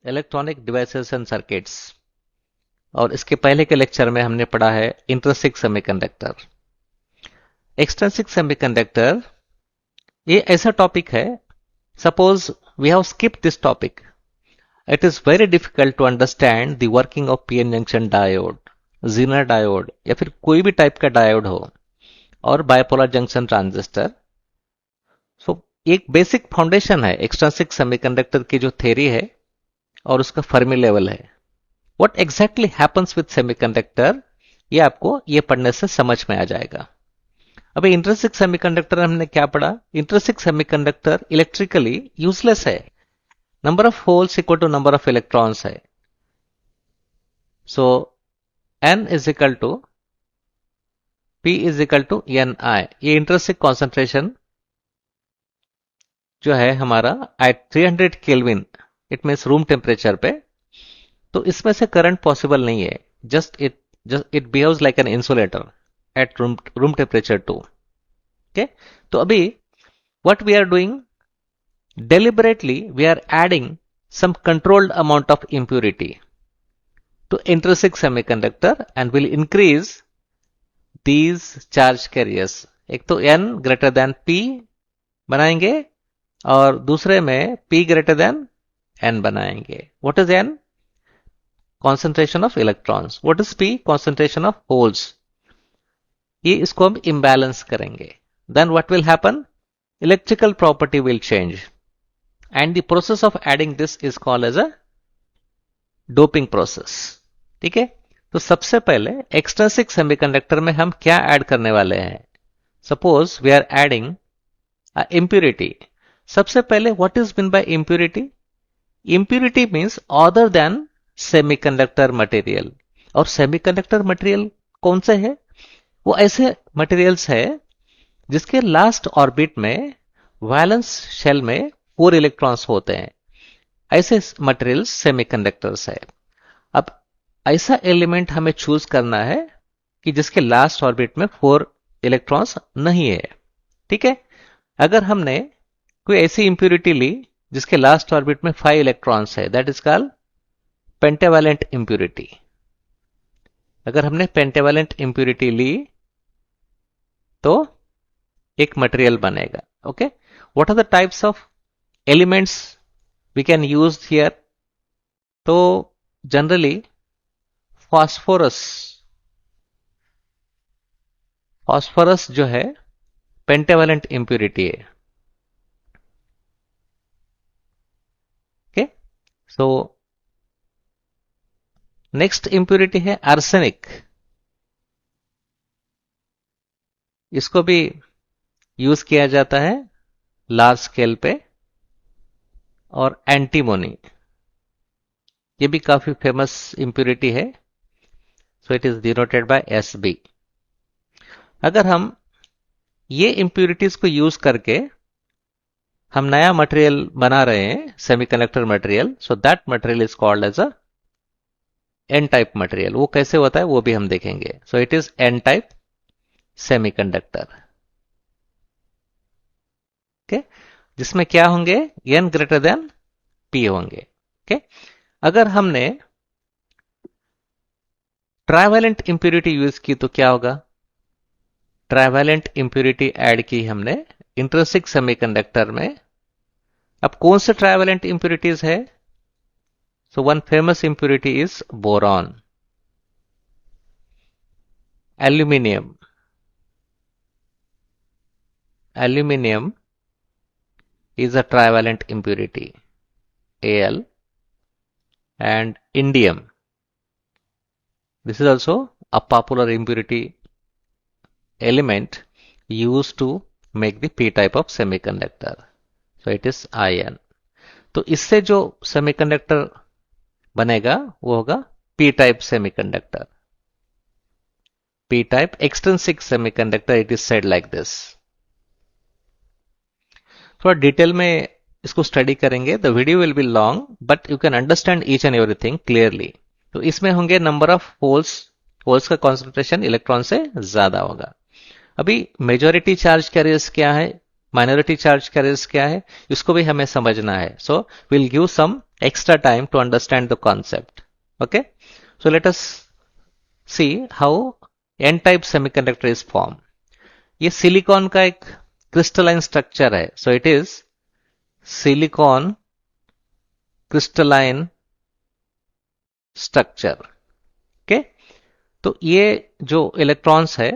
Electronic devices and circuits. और इसके पहले के लेक्चर में हमने पढ़ा है इंट्रिंसिक सेमीकंडक्टर। एक्सट्रिंसिक सेमीकंडक्टर ये ऐसा टॉपिक है, suppose we have skip this topic, it is very difficult to understand the working of PN junction diode, zener diode या फिर कोई भी टाइप का डायोड हो, और बाइपोलर जंक्शन ट्रांजिस्टर। सो एक बेसिक फाउंडेशन है एक्सट्रिंसिक सेमीकंडक्टर की जो थ्योरी है और उसका फर्मी लेवल है। What exactly happens with semiconductor ये आपको ये पढ़ने से समझ में आ जाएगा। अभी इंट्रिंसिक सेमीकंडक्टर हमने क्या पढ़ा? इंट्रिंसिक सेमीकंडक्टर इलेक्ट्रिकली यूजलेस है, number of holes equal to number of electrons है। So n is equal to p is equal to ni। ये इंट्रिंसिक कॉन्सेंट्रेशन जो है हमारा at 300 kelvin, it means room temperature पे, तो इसमें से करंट पॉसिबल नहीं है। Just it behaves like an insulator at room temperature too. Okay, तो अभी what we are doing, deliberately we are adding some controlled amount of impurity to intrinsic semiconductor and will increase these charge carriers। एक तो n greater than p बनाएंगे और दूसरे में p greater than n बनाएंगे। what is n? concentration of electrons। what is p? concentration of holes। ये इसको हम imbalance करेंगे। then what will happen? electrical property will change and the process of adding this is called as a doping process। ठीक है, तो सबसे पहले extrinsic semiconductor में हम क्या ऐड करने वाले हैं? Suppose we are adding impurity। सबसे पहले what is mean by impurity? impurity means other than semiconductor material. और सेमीकंडक्टर मटेरियल कौन से है? वो ऐसे मटेरियल्स है जिसके लास्ट ऑर्बिट में वैलेंस शेल में 4 इलेक्ट्रॉन्स होते हैं। ऐसे मटेरियल्स सेमीकंडक्टर्स है। अब ऐसा एलिमेंट हमें चूज करना है कि जिसके लास्ट ऑर्बिट में 4 इलेक्ट्रॉन्स नहीं है। ठीक है, अगर हमने कोई ऐसी इंप्यूरिटी ली जिसके लास्ट ऑर्बिट में 5 इलेक्ट्रॉन्स है, that is called pentavalent impurity. अगर हमने पेंटावैलेंट इंप्यूरिटी ली तो एक मटेरियल बनेगा। Okay, what are the types of elements we can use here? तो जनरली फॉस्फोरस, फॉस्फोरस जो है पेंटावैलेंट इंप्यूरिटी है। ओके, सो नेक्स्ट इंप्यूरिटी है आर्सेनिक। इसको भी यूज किया जाता है लार्ज स्केल पे। और एंटीमोनी, ये भी काफी फेमस इंप्यूरिटी है, सो it is denoted bye Sb। अगर हम ये इंप्यूरिटीज को यूज करके हम नया मटेरियल बना रहे हैं, semiconductor material, so that material is called as a N type material. वो कैसे होता है वो भी हम देखेंगे। So it is N type semiconductor. Okay, जिसमें क्या होंगे? n ग्रेटर देन p होंगे। ओके, अगर हमने ट्राइवैलेंट इंप्यूरिटी यूज की तो क्या होगा? ट्राइवैलेंट इंप्यूरिटी ऐड की हमने इंट्रिंसिक सेमीकंडक्टर में। अब कौन से ट्राइवैलेंट इंप्यूरिटीज है? So one famous impurity is boron, aluminium, aluminium is a trivalent impurity, Al, and indium. This is also a popular impurity element used to make the p-type of semiconductor. So it is In। तो इससे जो semiconductor बनेगा वो होगा p-type semiconductor। p-type extrinsic semiconductor, it is said like this। थोड़ा detail में इसको study करेंगे। The video will be long but you can understand each and everything clearly. तो इसमें होंगे नंबर ऑफ होल्स, होल्स का कॉन्सेंट्रेशन इलेक्ट्रॉन से ज्यादा होगा। अभी मेजॉरिटी चार्ज कैरियर्स क्या है, माइनॉरिटी चार्ज कैरियर्स क्या है, इसको भी हमें समझना है। So will give some extra time to understand the concept. Okay, so let us see how N-type semiconductor is formed. ये सिलिकॉन का एक क्रिस्टलाइन स्ट्रक्चर है. सो it is silicon crystalline structure. Okay, तो ये जो इलेक्ट्रॉन्स है,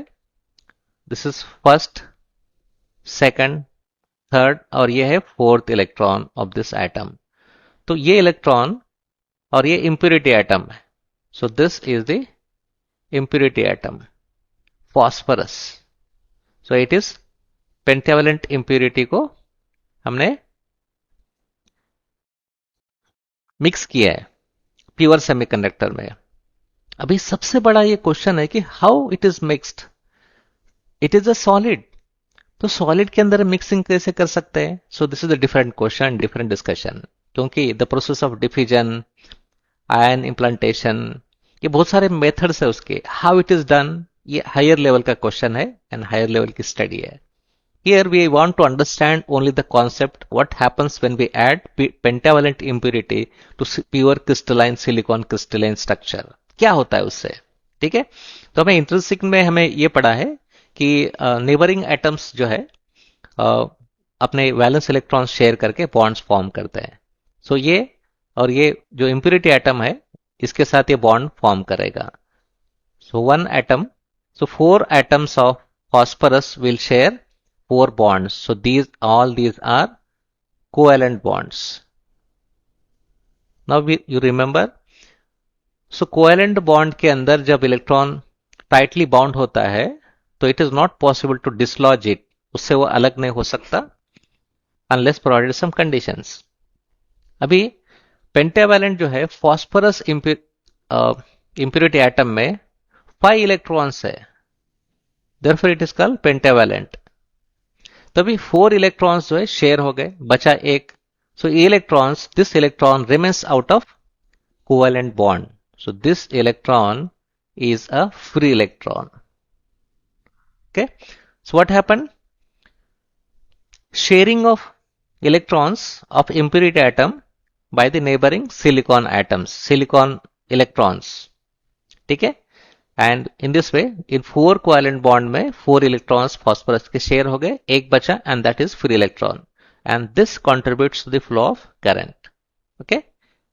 this is first, second, third, और ये है fourth electron of this atom. तो ये इलेक्ट्रॉन और ये इंप्यूरिटी एटम है. So this is the impurity atom, phosphorus. So it is pentavalent impurity को हमने मिक्स किया है प्योर सेमीकंडक्टर में. अभी सबसे बड़ा ये क्वेश्चन है कि how it is mixed. It is a solid, तो सॉलिड के अंदर मिक्सिंग कैसे कर सकते हैं? So this is a different question, different discussion, क्योंकि the process of diffusion, ion implantation, ये बहुत सारे मेथड्स है उसके. हाउ इट इज डन, ये हायर लेवल का क्वेश्चन है एंड हायर लेवल की स्टडी है. Here we want to understand only the concept what happens when we add pentavalent impurity to pure crystalline silicon crystalline structure. क्या होता है उससे? ठीक है, तो हमें इंट्रिंसिक में हमें ये पढ़ा है कि नेबरिंग एटम्स जो है अपने वैलेंस इलेक्ट्रॉन शेयर करके बॉन्ड्स फॉर्म करते हैं. सो ये और ये जो इंप्यूरिटी एटम है इसके साथ ये बॉन्ड फॉर्म करेगा. So one atom, so 4 atoms of phosphorus will share 4 bonds. So all these are covalent bonds. Now you remember, so covalent bond के अंदर जब इलेक्ट्रॉन टाइटली बाउंड होता है तो it is not possible to dislodge it, उससे वो अलग नहीं हो सकता अनलेस प्रोवाइडेड सम कंडीशंस. अभी पेंटावैलेंट जो है फॉस्फोरस इंप्यूरिटी एटम में 5 इलेक्ट्रॉन्स है, therefore it is called pentavalent. तभी 4 इलेक्ट्रॉन्स जो है शेयर हो गए, बचा एक. सो electrons, this electron remains out of covalent bond. So this electron is a free electron. Okay, so what happened? Sharing of electrons of impurity atom by the neighboring silicon atoms, silicon electrons. ठीक है, and in this way in 4 covalent bond में 4 electrons phosphorus के share हो गए, एक बचा and that is free electron, and this contributes to the flow of current. Okay,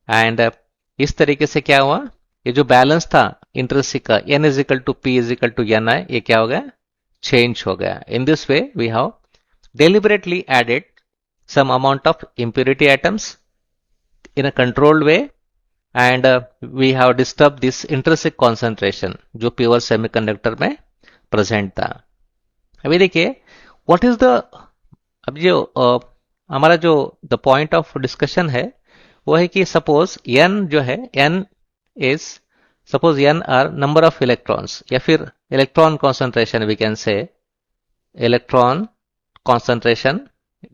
and इस तरीके से क्या हुआ, ये जो बैलेंस था इंट्रिंसिक का n is equal to p is equal to ni, ये क्या हो गया, चेंज हो गया. In this way we have deliberately added some amount of impurity atoms in a controlled way and we have disturbed this intrinsic concentration जो pure semiconductor में present था. अभी देखिए व्हाट इज द, अब जो हमारा जो द पॉइंट ऑफ डिस्कशन है वो है कि सपोज n जो है, n is suppose n are number of electrons या फिर electron concentration, we can say electron concentration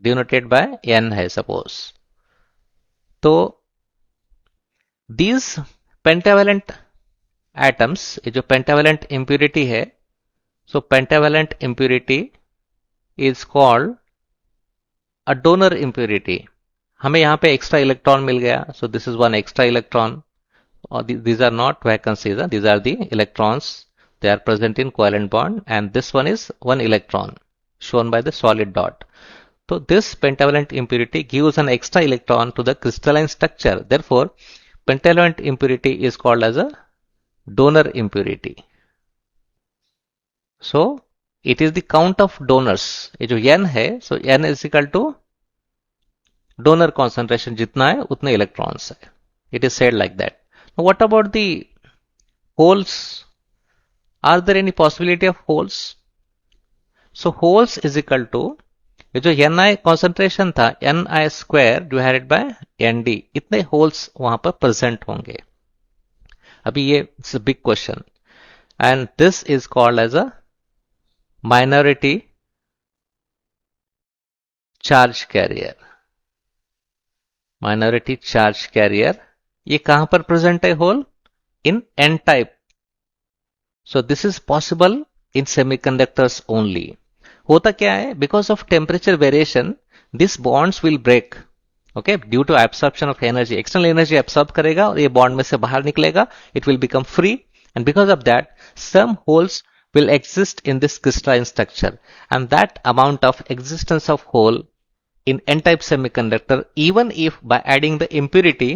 denoted by n है suppose. तो these pentavalent atoms, ये जो pentavalent impurity है, so pentavalent impurity is called a donor impurity. हमें यहाँ पे extra electron मिल गया, so this is one extra electron. These are not vacancies, these are the electrons, they are present in covalent bond, and this one is one electron shown by the solid dot. So this pentavalent impurity gives an extra electron to the crystalline structure, therefore pentavalent impurity is called as a donor impurity. So it is the count of donors, ये जो n है, so n is equal to donor concentration, जितना है उतने electrons है, it is said like that. Now what about the holes? Are there any possibility of holes? So holes is equal to, ये जो ni concentration था, ni square divided by nd, इतने holes वहां पर present होंगे. अभी ये it's a big question, and this is called as a minority charge carrier. Minority charge carrier, ये कहां पर प्रेजेंट है hole? In N type. So this is possible in semiconductors only. होता क्या है, because of temperature variation this bonds will break okay, due to absorption of energy, external energy absorb करेगा और ये बॉन्ड में से बाहर निकलेगा, it will become free, and because of that some holes will exist in this crystalline structure, and that amount of existence of hole in n-type semiconductor, even if by adding the impurity,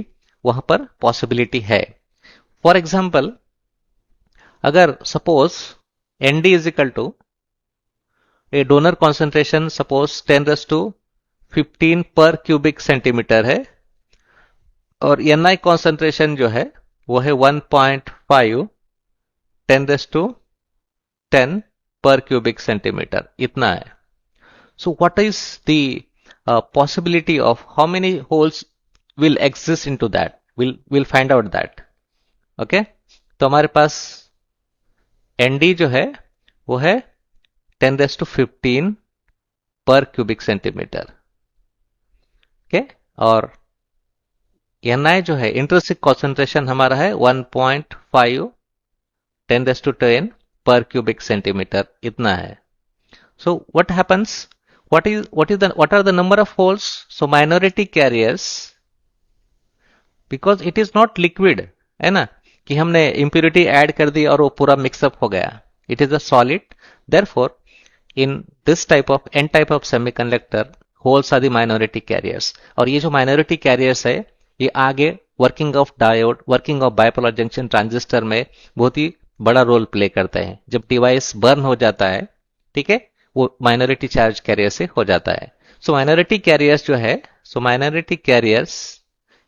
वहां पर possibility है. For example, अगर suppose nd is equal to a donor concentration suppose 10 raised to 15 per cubic centimeter है, और ni concentration जो है वो है 1.5 10 raised to 10 per cubic centimeter, इतना है. So what is the possibility of how many holes will exist into that? We'll find out that. Okay? तो हमारे पास Nd जो है वो है 10 raised to 15 per cubic centimeter. Okay? और Ni जो है इंट्रिंसिक कॉन्सेंट्रेशन हमारा है 1.5 10 raised to 10 per cubic centimeter, इतना है. So what happens? What are the number of holes? So minority carriers, because it is not liquid, है ना, कि हमने impurity ऐड कर दी और वो पूरा मिक्सअप हो गया. It is a solid. Therefore, in this type of n type of semiconductor, holes are the minority carriers. और ये जो minority carriers है, ये आगे working of diode, working of bipolar junction transistor में बहुत ही बड़ा रोल प्ले करते हैं. जब डिवाइस बर्न हो जाता है, ठीक है, वो माइनॉरिटी चार्ज कैरियर से हो जाता है. सो माइनॉरिटी कैरियर्स जो है, सो माइनॉरिटी कैरियर्स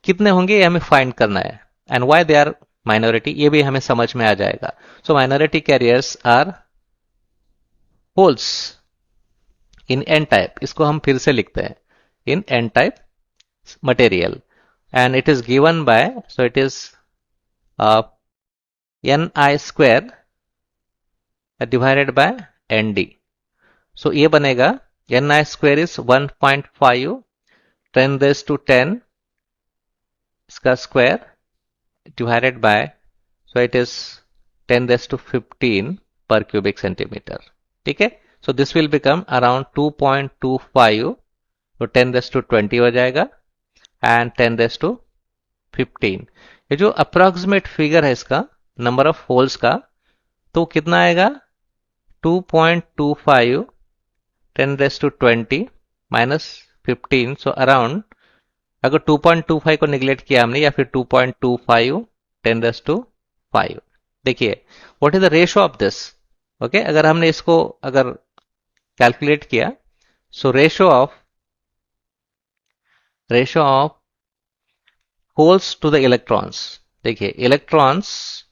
कितने होंगे ये हमें फाइंड करना है, and why they are minority ये भी हमें समझ में आ जाएगा. So minority carriers are holes in N type, इसको हम फिर से लिखते हैं in N type material, and it is given by, so it is ni square divided by nd. So ये बनेगा ni square is 1.5 10 raised to 10 इसका square divided by, so it is 10 raised to 15 per cubic centimeter. ठीक है, so this will become around 2.25, तो 10 raised to 20 हो जाएगा and 10 raised to 15. ये जो अप्रोक्सीमेट फिगर है इसका नंबर ऑफ होल्स का, तो कितना आएगा 2.25 10 raised to 20 minus 15, so around, अगर 2.25 को निगलेक्ट किया हमने या फिर 2.25 10 raised to 5. देखिए what is the ratio of this. Okay, अगर हमने इसको अगर कैलकुलेट किया, so ratio of holes to the electrons, देखिए इलेक्ट्रॉन्स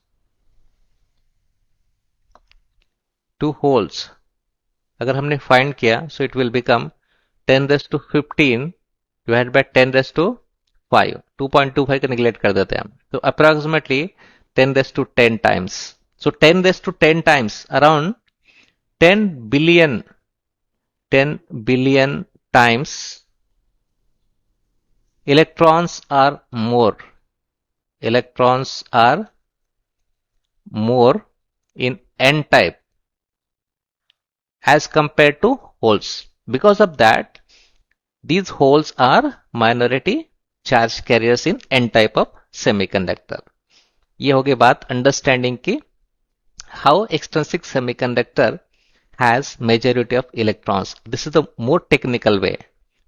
टू होल्स अगर हमने फाइंड किया, so it will become 10 raised to 15 divide by 10 raised to 5. 2.25 को निगलेक्ट कर देते हैं हम, तो approximately 10 raised to 10 times. So 10 raised to 10 times, around 10 billion times electrons are more in n type as compared to holes. Because of that, these holes are minority charge carriers in n type of semiconductor. ये हो गई बात understanding की, how extrinsic semiconductor has majority of electrons. This is the more technical way.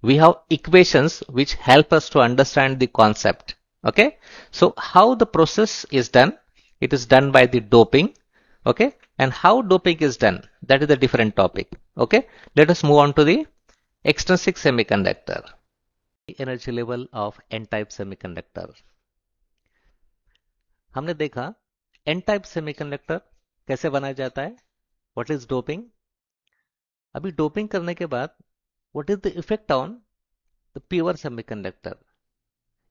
We have equations which help us to understand the concept. Okay, so how the process is done? It is done by the doping. Okay, and how doping is done, that is a different topic. Okay, let us move on to the extrinsic semiconductor. Energy level of n-type semiconductor. हमने देखा n-type semiconductor कैसे बनाया जाता है, what is doping. अभी doping करने के बाद what is the effect on the pure semiconductor,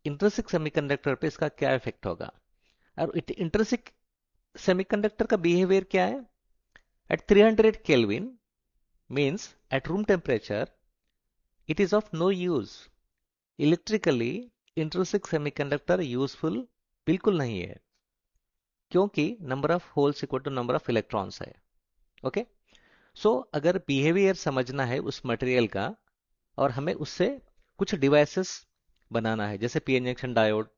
intrinsic semiconductor पे इसका क्या इफेक्ट होगा, और इंट्रिंसिक सेमीकंडक्टर का बिहेवियर क्या है. At 300 kelvin means at room temperature it is of no use. Electrically intrinsic semiconductor useful बिल्कुल नहीं है, क्योंकि number of holes equal to number of electrons है. ओके, सो अगर बिहेवियर समझना है उस मटेरियल का और हमें उससे कुछ डिवाइसेस बनाना है, जैसे पी एन जंक्शन डायोड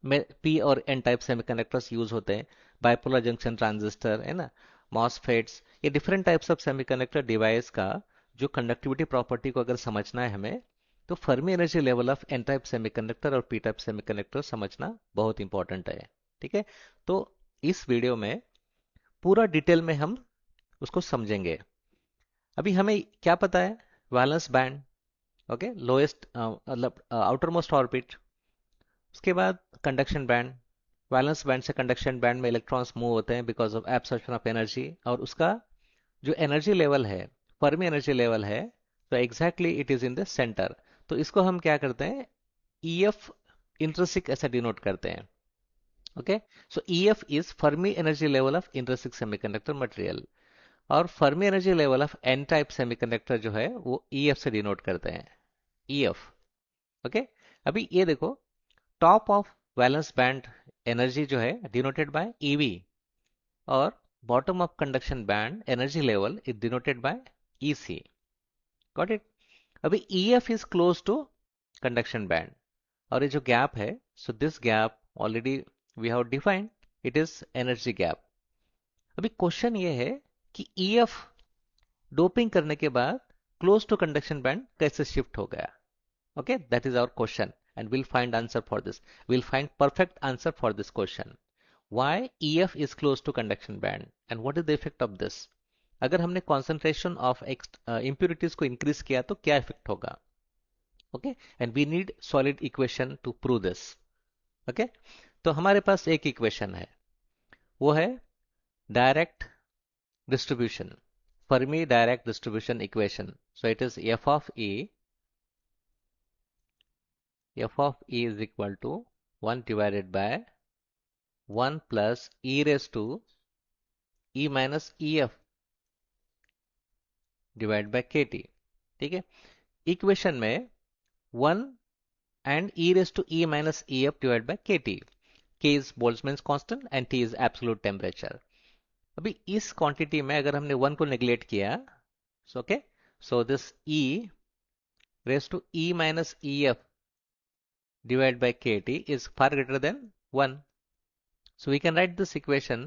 में पी और एन टाइप सेमीकंडक्टर्स यूज होते हैं, बाइपोलर जंक्शन ट्रांजिस्टर है ना, मॉसफेट्स, ये different types of semiconductor device का जो कंडक्टिविटी प्रॉपर्टी को अगर समझना है हमें, तो Fermi energy level of N type semiconductor और पी टाइप सेमीकंडक्टर समझना बहुत इंपॉर्टेंट है। ठीक है, तो इस वीडियो में पूरा डिटेल में हम उसको समझेंगे। अभी हमें क्या पता है, वैलेंस बैंड, ओके, लोएस्ट मतलब आउटर मोस्ट ऑर्बिट, उसके बाद कंडक्शन बैंड, वैलेंस बैंड से कंडक्शन बैंड में इलेक्ट्रॉन्स मूव होते हैं because of absorption of energy, और उसका जो एनर्जी लेवल है, फर्मी एनर्जी लेवल है, तो exactly it is in the centre. तो इसको हम क्या करते हैं, ई एफ इंट्रिंसिक ऐसा डिनोट करते हैं। Okay, so E F is Fermi energy level of intrinsic semiconductor material, और Fermi energy level of N type semiconductor जो है वो ई एफ से डिनोट करते हैं, ई एफ। ओके, अभी ये देखो, top of valence band energy जो है डिनोटेड बाय ईवी, और bottom of conduction band energy level is denoted by EC. Got it. अभी EF is close to conduction band, और ये जो गैप है, so this gap already we have defined, it is energy gap. अभी question ये है कि EF doping करने के बाद क्लोज टू कंडक्शन बैंड कैसे शिफ्ट हो गया। Okay, that is our question, and we'll find answer for this. We'll find perfect answer for this question. Why EF is close to conduction band, and what is the effect of this? अगर हमने concentration of impurities को increase किया तो क्या effect होगा? Okay, and we need solid equation to prove this. Okay, तो हमारे पास एक equation है, वो है direct distribution, Fermi direct distribution equation. So it is F of E is equal to 1 divided by 1 plus e raised to e minus ef divide by k T. ठीक है, equation में 1 and e raised to e minus ef divide by k T, k is Boltzmann's constant and T is absolute temperature. अभी इस quantity में अगर हमने 1 को neglect किया, so okay, so this e raised to e minus ef divided by kt is far greater than 1. So we can write this equation,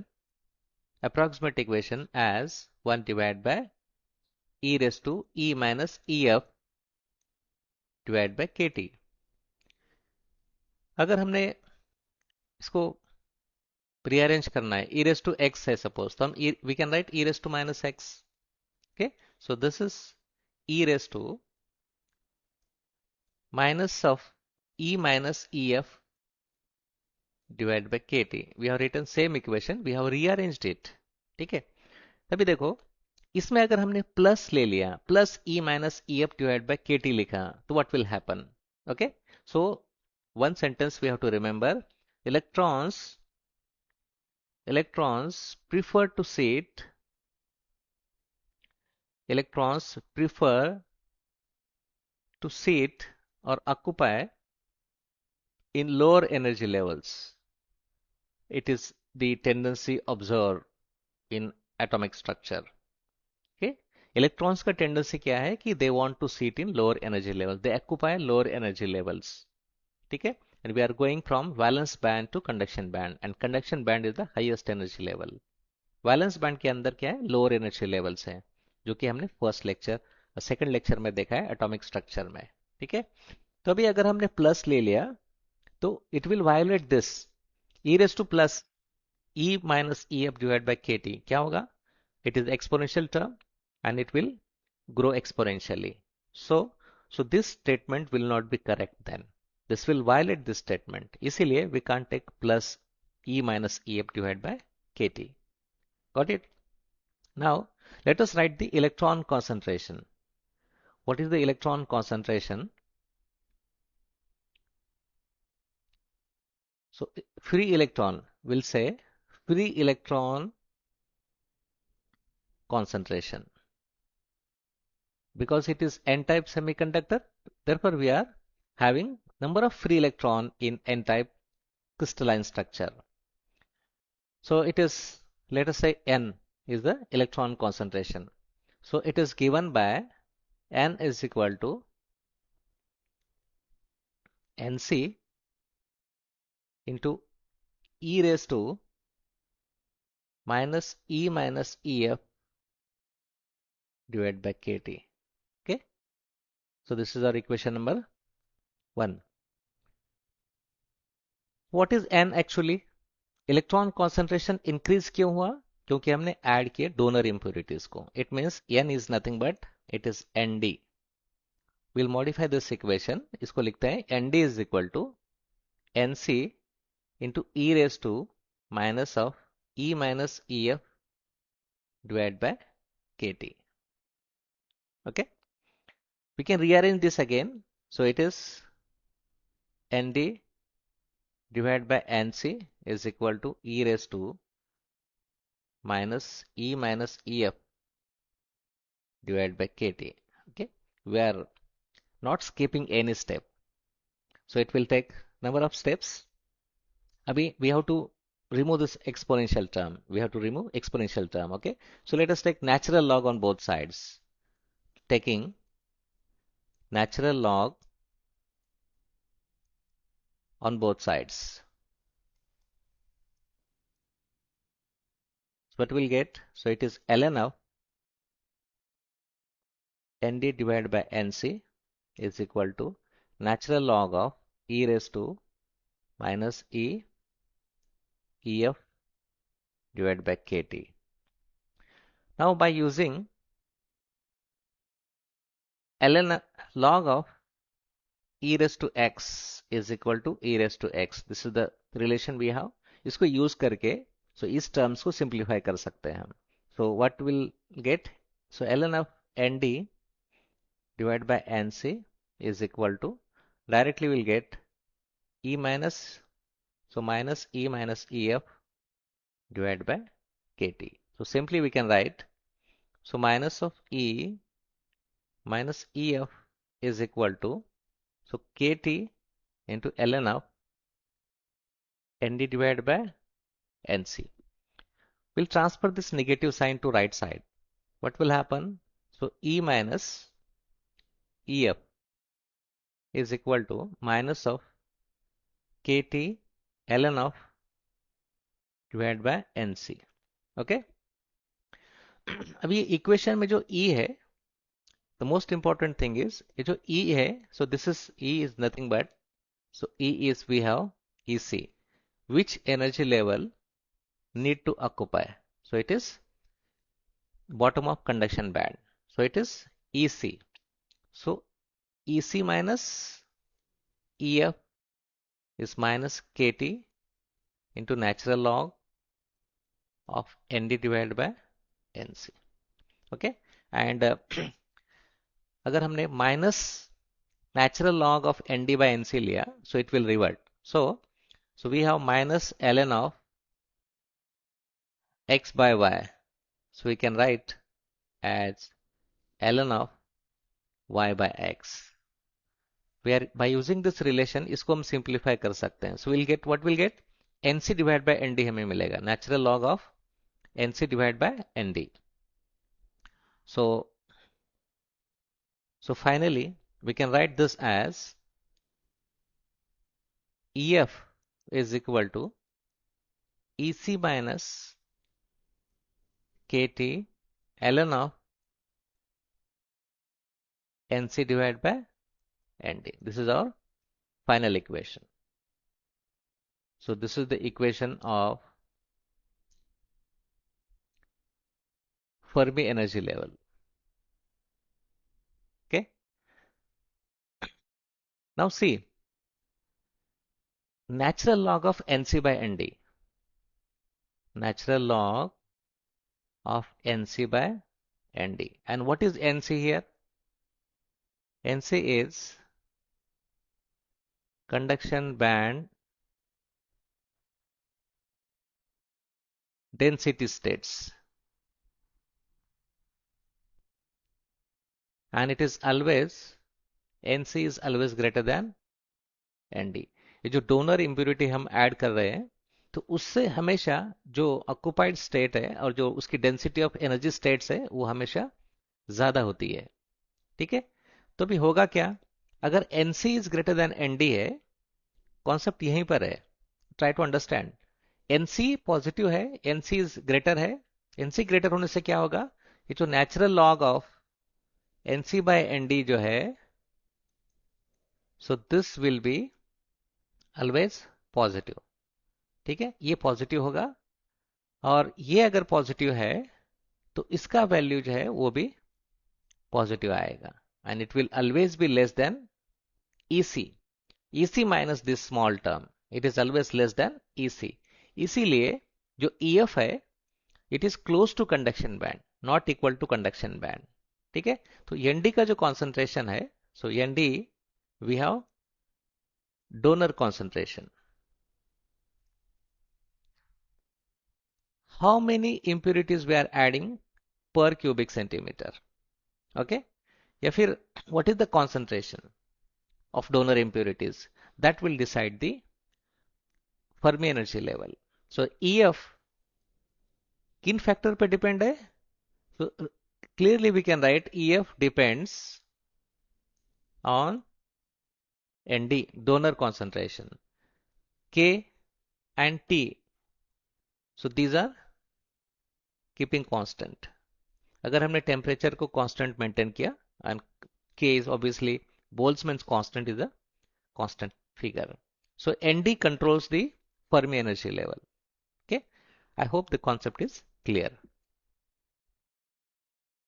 approximate equation, as 1 divided by e raised to e minus ef divided by kt. अगर हमने इसको rearrange करना है, e raised to x है suppose, तो हम we can write e raised to minus x. Okay, so this is e raised to minus of e minus ef divided by kt. We have written same equation, we have rearranged it. ठीक है, अभी देखो, इसमें अगर हमने plus ले लिया, plus E minus E F divide by K T लिखा, तो what will happen? Okay, so one sentence we have to remember, electrons prefer to sit electrons prefer to sit or occupy in lower energy levels. It is the tendency observed in atomic structure. Okay, electrons का tendency क्या है कि they want to sit in lower energy levels, they occupy lower energy levels. ठीक है, and we are going from valence band to conduction band, and conduction band is the highest energy level. Valence band के अंदर क्या है, lower energy levels हैं, जो कि हमने फर्स्ट लेक्चर सेकंड लेक्चर में देखा है एटॉमिक स्ट्रक्चर में। ठीक है, तो अभी अगर हमने प्लस ले लिया तो it will violet this E raise two plus E minus E F divide by K T, क्या होगा, it is exponential term and it will grow exponentially. So this statement will not be correct then. This will violate this statement. इसीलिए we can't take plus E minus EF divided by KT. Got it? Now let us write the electron concentration. What is the electron concentration? So free electron, will say free electron concentration. Because it is N-type semiconductor, therefore we are having number of free electron in N-type crystalline structure. So it is, let us say N is the electron concentration. So it is given by N is equal to Nc into e raised to minus e minus ef divided by kT. Okay, so this is our equation number 1. What is n actually? Electron concentration increase क्यों हुआ? क्योंकि हमने ऐड किए donor impurities को. It means n is nothing but it is Nd. Will modify this equation. इसको लिखते हैं Nd is equal to Nc into e raised to minus of e minus ef divided by kT. Okay, we can rearrange this again. So it is Nd divided by Nc is equal to e raised to minus e minus ef divided by kT. Okay, we are not skipping any step, so it will take number of steps. Abhi we have to remove this exponential term. We have to remove exponential term. Okay, so let us take natural log on both sides. Taking natural log on both sides. So what we'll get? So it is ln of Nd divided by Nc is equal to natural log of e raised to minus e ef divided by kT. Now by using ln log of e raised to x is equal to e raised to x. This is the relation we have. इसको use करके so इस terms को simplify कर सकते हैं हम. So what will get? So ln of Nd divided by Nc is equal to, directly we'll get e minus, so minus e minus ef divided by kT. So simply we can write, so minus of e minus ef is equal to, so kT into ln of Nd divided by Nc. We'll transfer this negative sign to right side. What will happen? So e minus ef is equal to minus of kT ln of divided by Nc. Okay. अब ये equation में जो E है, the most important thing is ये जो E है, so this is E is nothing but, so E is we have EC, which energy level need to occupy. So it is bottom of conduction band. So it is EC. So EC minus EF is minus KT into natural log of Nd divided by Nc. Okay, and अगर हमने minus natural log of Nd by Nc लिया, so it will revert. So we have minus ln of x by y. So we can write as ln of y by x. We are by using this relation इसको हम simplify कर सकते हैं. So we'll get, what we'll get? Nc divided by Nd हमें मिलेगा. Natural log of Nc divided by Nd. So finally we can write this as EF is equal to EC minus KT ln of Nc divided by Nd. This is our final equation. So this is the equation of Fermi energy level. Okay. Now see, natural log of Nc by Nd. Natural log of Nc by Nd. And what is Nc here? Nc is conduction band density states. And it is always, Nc is always greater than Nd. ये जो donor impurity हम add कर रहे हैं, तो उससे हमेशा जो ऑक्युपाइड स्टेट है और जो उसकी डेंसिटी ऑफ एनर्जी स्टेट्स है वो हमेशा ज्यादा होती है. ठीक है, तो भी होगा क्या? अगर NC is greater than ND है, कॉन्सेप्ट यहीं पर है, try to understand. NC positive है, NC इज ग्रेटर है, NC ग्रेटर होने से क्या होगा, ये जो natural log of NC by ND जो है, so this will be always positive. ठीक है, ये पॉजिटिव होगा, और ये अगर पॉजिटिव है तो इसका वैल्यू जो है वो भी पॉजिटिव आएगा, and it will always be less than EC। EC minus this small term, it is always less than EC। इसीलिए जो EF है, it is close to conduction band, not equal to conduction band. ठीक है, तो ND का जो concentration है, so ND we have donor concentration. How many impurities we are adding per cubic centimeter? Okay, या फिर what is the concentration of donor impurities? That will decide the Fermi energy level. So EF किन factor पे depend है? So clearly we can write EF depends on ND, donor concentration. K and T, so these are keeping constant. अगर हमने temperature को constant maintain किया, and K is obviously Boltzmann's constant is a constant figure. So ND controls the Fermi energy level. Okay, I hope the concept is clear.